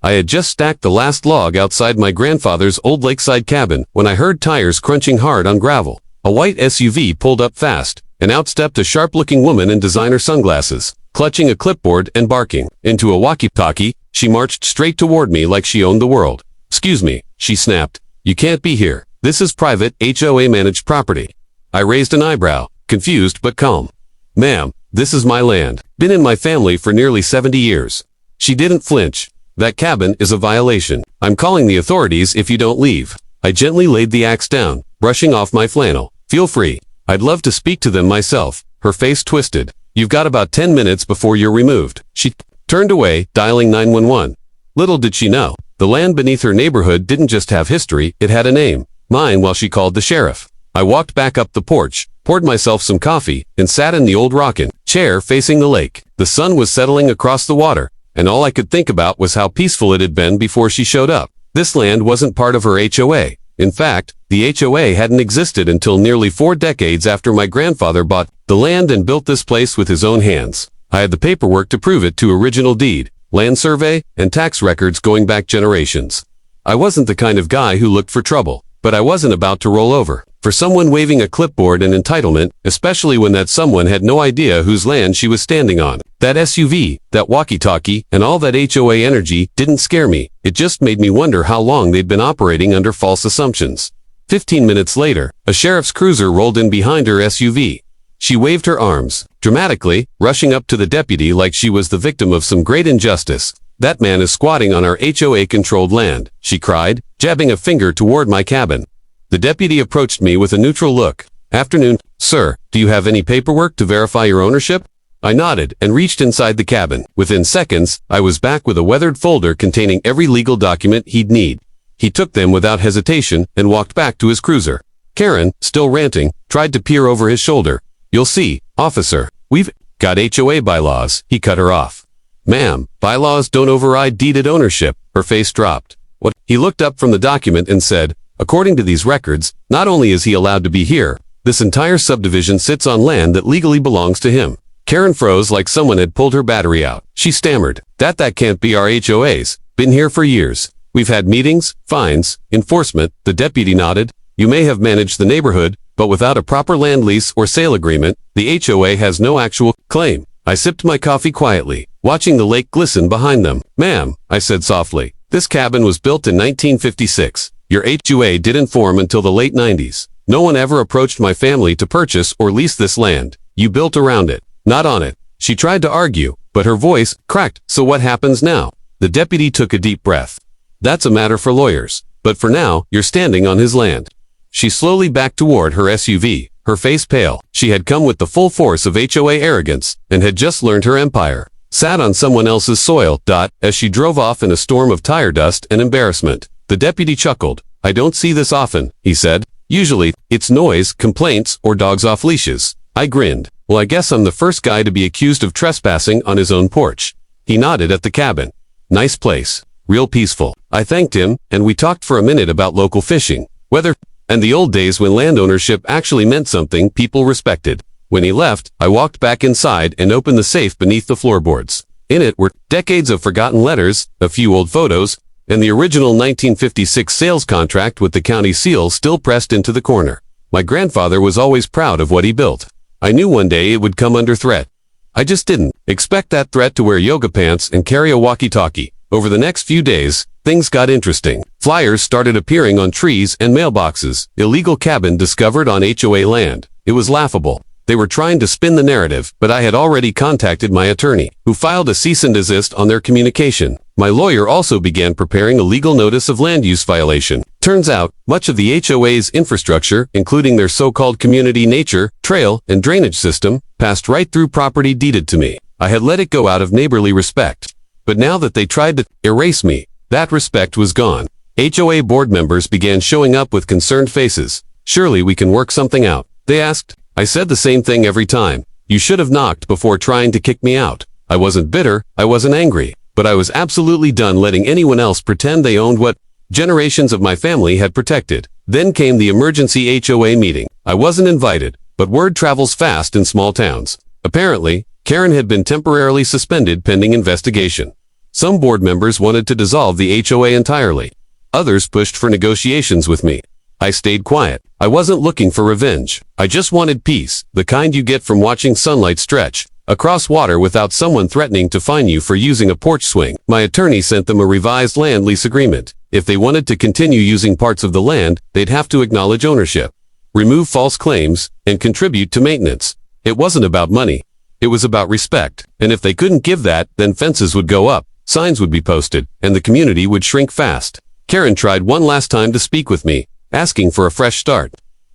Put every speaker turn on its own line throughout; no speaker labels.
I had just stacked the last log outside my grandfather's old Lakeside cabin when I heard tires crunching hard on gravel. A white SUV pulled up fast, and out stepped a sharp-looking woman in designer sunglasses, clutching a clipboard and barking. Into a walkie-talkie, she marched straight toward me like she owned the world. "Excuse me," she snapped. "You can't be here. This is private, HOA-managed property." I raised an eyebrow, confused but calm. "Ma'am, this is my land. Been in my family for nearly 70 years. She didn't flinch. "That cabin is a violation. I'm calling the authorities if you don't leave." I gently laid the axe down, brushing off my flannel. "Feel free. I'd love to speak to them myself." Her face twisted. "You've got about 10 minutes before you're removed." She turned away, dialing 911. Little did she know, the land beneath her neighborhood didn't just have history, it had a name. Mine while she called the sheriff. I walked back up the porch, poured myself some coffee, and sat in the old rocking chair facing the lake. The sun was settling across the water, and all I could think about was how peaceful it had been before she showed up. This land wasn't part of her HOA. In fact, the HOA hadn't existed until nearly 4 decades after my grandfather bought the land and built this place with his own hands. I had the paperwork to prove it to original deed, land survey, and tax records going back generations. I wasn't the kind of guy who looked for trouble, but I wasn't about to roll over. For someone waving a clipboard and entitlement, especially when that someone had no idea whose land she was standing on. That SUV, that walkie-talkie, and all that HOA energy didn't scare me. It just made me wonder how long they'd been operating under false assumptions. 15 minutes later, a sheriff's cruiser rolled in behind her SUV. She waved her arms, dramatically, rushing up to the deputy like she was the victim of some great injustice. "That man is squatting on our HOA-controlled land," she cried, jabbing a finger toward my cabin. The deputy approached me with a neutral look. "Afternoon, sir. Do you have any paperwork to verify your ownership?" I nodded and reached inside the cabin. Within seconds, I was back with a weathered folder containing every legal document he'd need. He took them without hesitation and walked back to his cruiser. Karen, still ranting, tried to peer over his shoulder. "You'll see, officer. We've got HOA bylaws," he cut her off. "Ma'am, bylaws don't override deeded ownership." Her face dropped. "What?" He looked up from the document and said, "According to these records, not only is he allowed to be here, this entire subdivision sits on land that legally belongs to him." Karen froze like someone had pulled her battery out. She stammered, That can't be our HOAs. Been here for years. We've had meetings, fines, enforcement." The deputy nodded. "You may have managed the neighborhood, but without a proper land lease or sale agreement, the HOA has no actual claim." I sipped my coffee quietly, watching the lake glisten behind them. "Ma'am," I said softly, "this cabin was built in 1956. Your HOA didn't form until the late 90s. No one ever approached my family to purchase or lease this land. You built around it, not on it." She tried to argue, but her voice cracked. "So what happens now?" The deputy took a deep breath. "That's a matter for lawyers. But for now, you're standing on his land." She slowly backed toward her SUV, her face pale. She had come with the full force of HOA arrogance, and had just learned her empire sat on someone else's soil. As she drove off in a storm of tire dust and embarrassment. The deputy chuckled. "I don't see this often," he said. "Usually, it's noise, complaints, or dogs off leashes." I grinned. "Well, I guess I'm the first guy to be accused of trespassing on his own porch." He nodded at the cabin. "Nice place. Real peaceful." I thanked him, and we talked for a minute about local fishing, weather, and the old days when land ownership actually meant something people respected. When he left, I walked back inside and opened the safe beneath the floorboards. In it were decades of forgotten letters, a few old photos, and the original 1956 sales contract with the county seal still pressed into the corner. My grandfather was always proud of what he built. I knew one day it would come under threat. I just didn't expect that threat to wear yoga pants and carry a walkie-talkie. Over the next few days, things got interesting. Flyers started appearing on trees and mailboxes. "Illegal cabin discovered on HOA land." It was laughable. They were trying to spin the narrative, but I had already contacted my attorney, who filed a cease and desist on their communication. My lawyer also began preparing a legal notice of land use violation. Turns out, much of the HOA's infrastructure, including their so-called community nature, trail, and drainage system, passed right through property deeded to me. I had let it go out of neighborly respect. But now that they tried to erase me, that respect was gone. HOA board members began showing up with concerned faces. "Surely we can work something out," they asked. I said the same thing every time. "You should have knocked before trying to kick me out." I wasn't bitter, I wasn't angry, but I was absolutely done letting anyone else pretend they owned what generations of my family had protected. Then came the emergency HOA meeting. I wasn't invited, but word travels fast in small towns. Apparently, Karen had been temporarily suspended pending investigation. Some board members wanted to dissolve the HOA entirely. Others pushed for negotiations with me. I stayed quiet. I wasn't looking for revenge. I just wanted peace, the kind you get from watching sunlight stretch across water without someone threatening to fine you for using a porch swing. My attorney sent them a revised land lease agreement. If they wanted to continue using parts of the land, they'd have to acknowledge ownership, remove false claims, and contribute to maintenance. It wasn't about money. It was about respect. And if they couldn't give that, then fences would go up, signs would be posted, and the community would shrink fast. Karen tried one last time to speak with me, asking for a fresh start.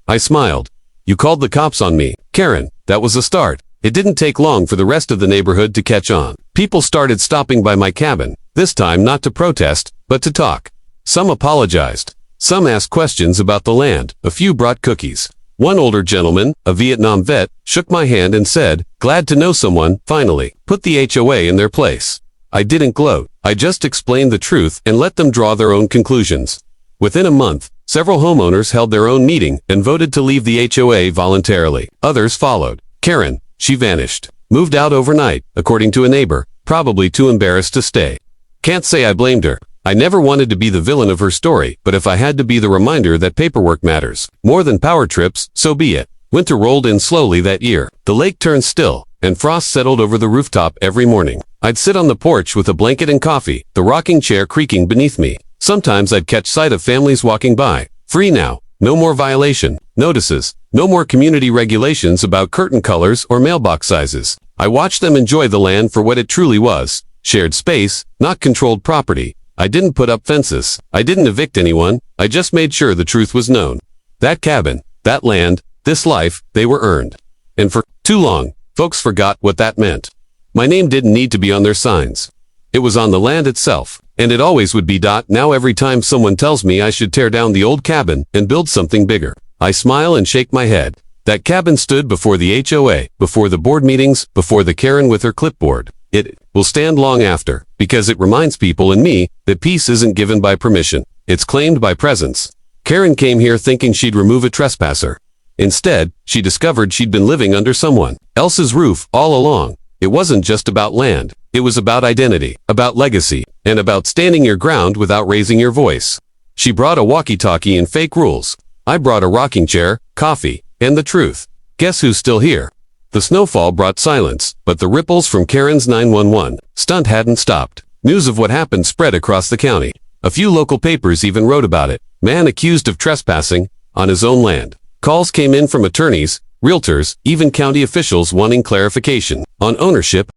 I smiled. You called the cops on me. Karen, that was a start. It didn't take long for the rest of the neighborhood to catch on. People started stopping by my cabin, this time not to protest, but to talk. Some apologized. Some asked questions about the land. A few brought cookies. One older gentleman, a Vietnam vet, shook my hand and said, "Glad to know someone, finally, put the HOA in their place." I didn't gloat. I just explained the truth and let them draw their own conclusions. Within a month, several homeowners held their own meeting and voted to leave the HOA voluntarily. Others followed. Karen, she vanished. Moved out overnight, according to a neighbor, probably too embarrassed to stay. Can't say I blamed her. I never wanted to be the villain of her story, but if I had to be the reminder that paperwork matters more than power trips, so be it. Winter rolled in slowly that year. The lake turned still, and frost settled over the rooftop every morning. I'd sit on the porch with a blanket and coffee, the rocking chair creaking beneath me. Sometimes I'd catch sight of families walking by. Free now. No more violation notices. No more community regulations about curtain colors or mailbox sizes. I watched them enjoy the land for what it truly was. Shared space, not controlled property. I didn't put up fences. I didn't evict anyone. I just made sure the truth was known. That cabin, that land, this life, they were earned. And for too long, folks forgot what that meant. My name didn't need to be on their signs. It was on the land itself, and it always would be. Now every time someone tells me I should tear down the old cabin and build something bigger, I smile and shake my head. That cabin stood before the HOA, before the board meetings, before the Karen with her clipboard. It will stand long after, because it reminds people and me that peace isn't given by permission. It's claimed by presence. Karen came here thinking she'd remove a trespasser. Instead, she discovered she'd been living under someone else's roof all along. It wasn't just about land. It was about identity, about legacy, and about standing your ground without raising your voice. She brought a walkie-talkie and fake rules. I brought a rocking chair, coffee, and the truth. Guess who's still here? The snowfall brought silence, but the ripples from Karen's 911 stunt hadn't stopped. News of what happened spread across the county. A few local papers even wrote about it. Man accused of trespassing on his own land. Calls came in from attorneys, realtors, even county officials wanting clarification on ownership.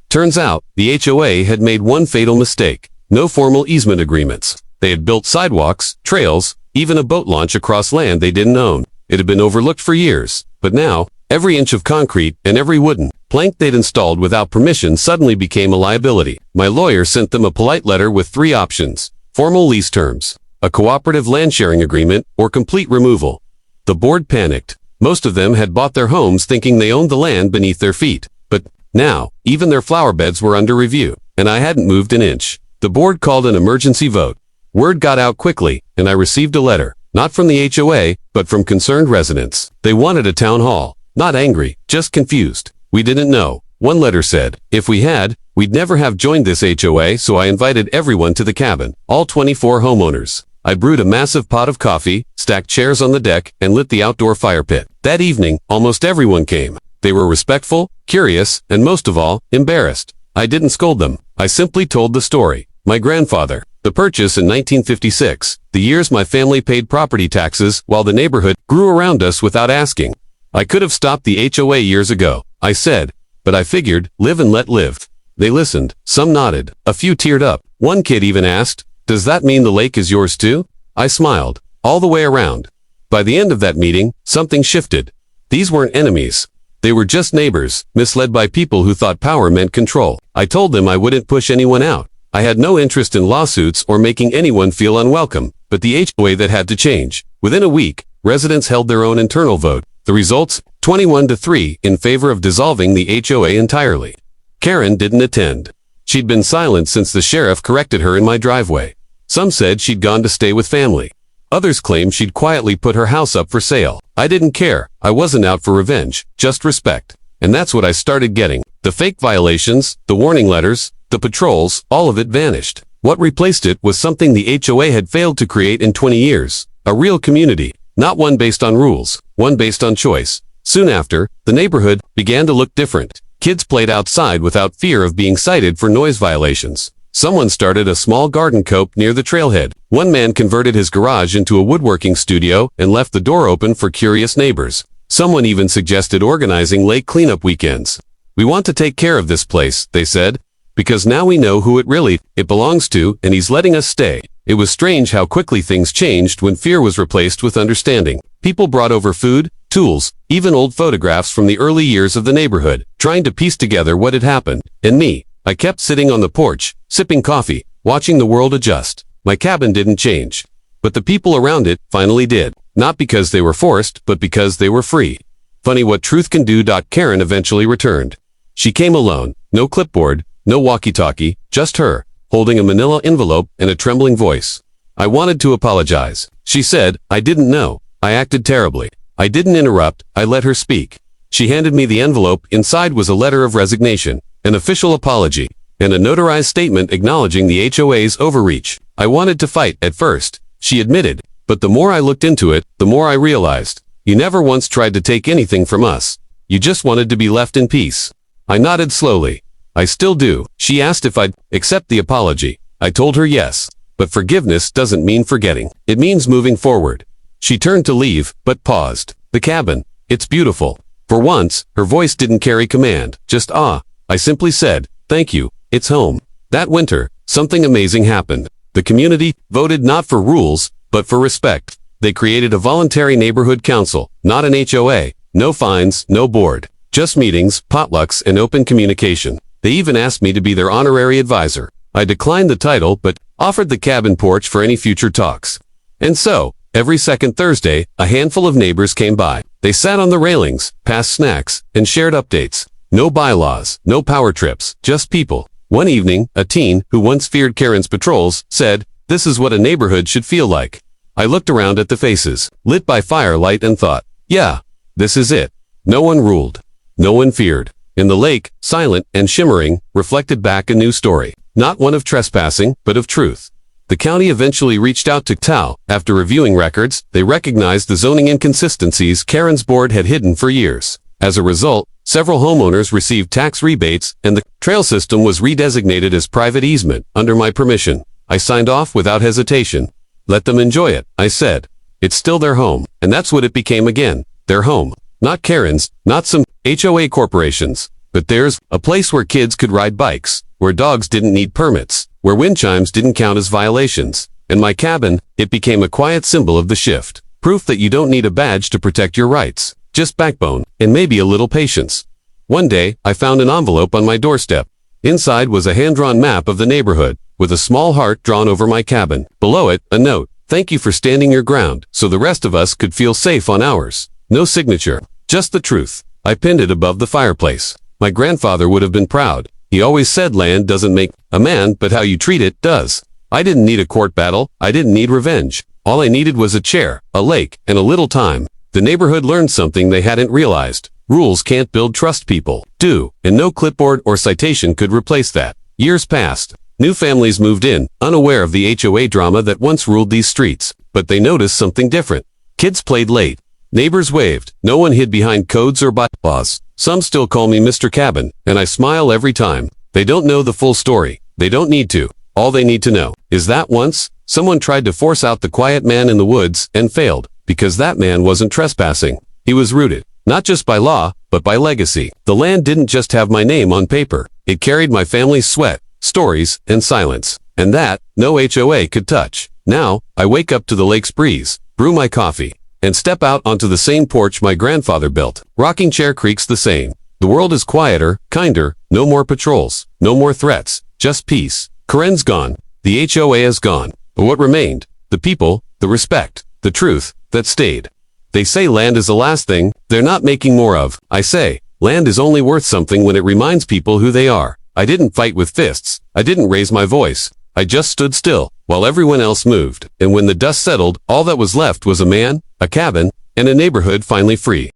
Turns out, the HOA had made one fatal mistake. No formal easement agreements. They had built sidewalks, trails, even a boat launch across land they didn't own. It had been overlooked for years, but now, every inch of concrete and every wooden plank they'd installed without permission suddenly became a liability. My lawyer sent them a polite letter with 3 options: formal lease terms, a cooperative land sharing agreement, or complete removal. The board panicked. Most of them had bought their homes thinking they owned the land beneath their feet. But now, even their flower beds were under review, and I hadn't moved an inch. The board called an emergency vote. Word got out quickly, and I received a letter, not from the HOA, but from concerned residents. They wanted a town hall. Not angry, just confused. We didn't know. One letter said, if we had, we'd never have joined this HOA, so I invited everyone to the cabin, all 24 homeowners. I brewed a massive pot of coffee, stacked chairs on the deck, and lit the outdoor fire pit. That evening, almost everyone came. They were respectful, curious, and most of all, embarrassed. I didn't scold them. I simply told the story. My grandfather, the purchase in 1956, the years my family paid property taxes while the neighborhood grew around us without asking. I could have stopped the HOA years ago, I said, but I figured, live and let live. They listened. Some nodded. A few teared up. One kid even asked, does that mean the lake is yours too? I smiled. All the way around. By the end of that meeting, something shifted. These weren't enemies. They were just neighbors, misled by people who thought power meant control. I told them I wouldn't push anyone out. I had no interest in lawsuits or making anyone feel unwelcome, but the HOA that had to change. Within a week, residents held their own internal vote. The results, 21-3 in favor of dissolving the HOA entirely. Karen didn't attend. She'd been silent since the sheriff corrected her in my driveway. Some said she'd gone to stay with family. Others claimed she'd quietly put her house up for sale. I didn't care. I wasn't out for revenge, just respect. And that's what I started getting. The fake violations, the warning letters, the patrols, all of it vanished. What replaced it was something the HOA had failed to create in 20 years. A real community. Not one based on rules, one based on choice. Soon after, the neighborhood began to look different. Kids played outside without fear of being cited for noise violations. Someone started a small garden coop near the trailhead. One man converted his garage into a woodworking studio and left the door open for curious neighbors. Someone even suggested organizing lake cleanup weekends. "We want to take care of this place," they said, "because now we know who it belongs to, and he's letting us stay." It was strange how quickly things changed when fear was replaced with understanding. People brought over food, tools, even old photographs from the early years of the neighborhood, trying to piece together what had happened. And me, I kept sitting on the porch, sipping coffee, watching the world adjust. My cabin didn't change. But the people around it finally did. Not because they were forced, but because they were free. Funny what truth can do. Karen eventually returned. She came alone, no clipboard, no walkie-talkie, just her, holding a manila envelope and a trembling voice. "I wanted to apologize," she said. "I didn't know. I acted terribly." I didn't interrupt, I let her speak. She handed me the envelope. Inside was a letter of resignation, an official apology, and a notarized statement acknowledging the HOA's overreach. "I wanted to fight at first," she admitted, "but the more I looked into it, the more I realized. You never once tried to take anything from us. You just wanted to be left in peace." I nodded slowly. "I still do." She asked if I'd accept the apology. I told her yes. But forgiveness doesn't mean forgetting. It means moving forward. She turned to leave, but paused. "The cabin. It's beautiful." For once, her voice didn't carry command, just awe. I simply said, "Thank you. It's home." That winter, something amazing happened. The community voted not for rules, but for respect. They created a voluntary neighborhood council, not an HOA. No fines, no board. Just meetings, potlucks, and open communication. They even asked me to be their honorary advisor. I declined the title, but offered the cabin porch for any future talks. And so, every second Thursday, a handful of neighbors came by. They sat on the railings, passed snacks, and shared updates. No bylaws, no power trips, just people. One evening, a teen, who once feared Karen's patrols, said, "This is what a neighborhood should feel like." I looked around at the faces, lit by firelight, and thought, yeah, this is it. No one ruled. No one feared. In the lake, silent and shimmering, reflected back a new story. Not one of trespassing, but of truth. The county eventually reached out to TAL. After reviewing records, they recognized the zoning inconsistencies Karen's board had hidden for years. As a result, several homeowners received tax rebates, and the trail system was redesignated as private easement, under my permission. I signed off without hesitation. "Let them enjoy it," I said. "It's still their home," and that's what it became again. Their home. Not Karen's, not some HOA corporations, but theirs, a place where kids could ride bikes, where dogs didn't need permits, where wind chimes didn't count as violations. And my cabin, it became a quiet symbol of the shift. Proof that you don't need a badge to protect your rights. Just backbone, and maybe a little patience. One day, I found an envelope on my doorstep. Inside was a hand-drawn map of the neighborhood, with a small heart drawn over my cabin. Below it, a note. "Thank you for standing your ground, so the rest of us could feel safe on ours." No signature. Just the truth. I pinned it above the fireplace. My grandfather would have been proud. He always said land doesn't make a man, but how you treat it does. I didn't need a court battle. I didn't need revenge. All I needed was a chair, a lake, and a little time. The neighborhood learned something they hadn't realized. Rules can't build trust, people do, and no clipboard or citation could replace that. Years passed. New families moved in, unaware of the HOA drama that once ruled these streets. But they noticed something different. Kids played late. Neighbors waved. No one hid behind codes or bylaws. Some still call me Mr. Cabin, and I smile every time. They don't know the full story. They don't need to. All they need to know is that once, someone tried to force out the quiet man in the woods and failed, because that man wasn't trespassing. He was rooted, not just by law, but by legacy. The land didn't just have my name on paper. It carried my family's sweat, stories, and silence. And that, no HOA could touch. Now, I wake up to the lake's breeze, brew my coffee, and step out onto the same porch my grandfather built. Rocking chair creaks the same. The world is quieter, kinder, no more patrols, no more threats, just peace. Karen's gone. The HOA is gone. But what remained? The people, the respect, the truth, that stayed. They say land is the last thing they're not making more of. I say, land is only worth something when it reminds people who they are. I didn't fight with fists. I didn't raise my voice. I just stood still, while everyone else moved. And when the dust settled, all that was left was a man, a cabin, and a neighborhood finally free.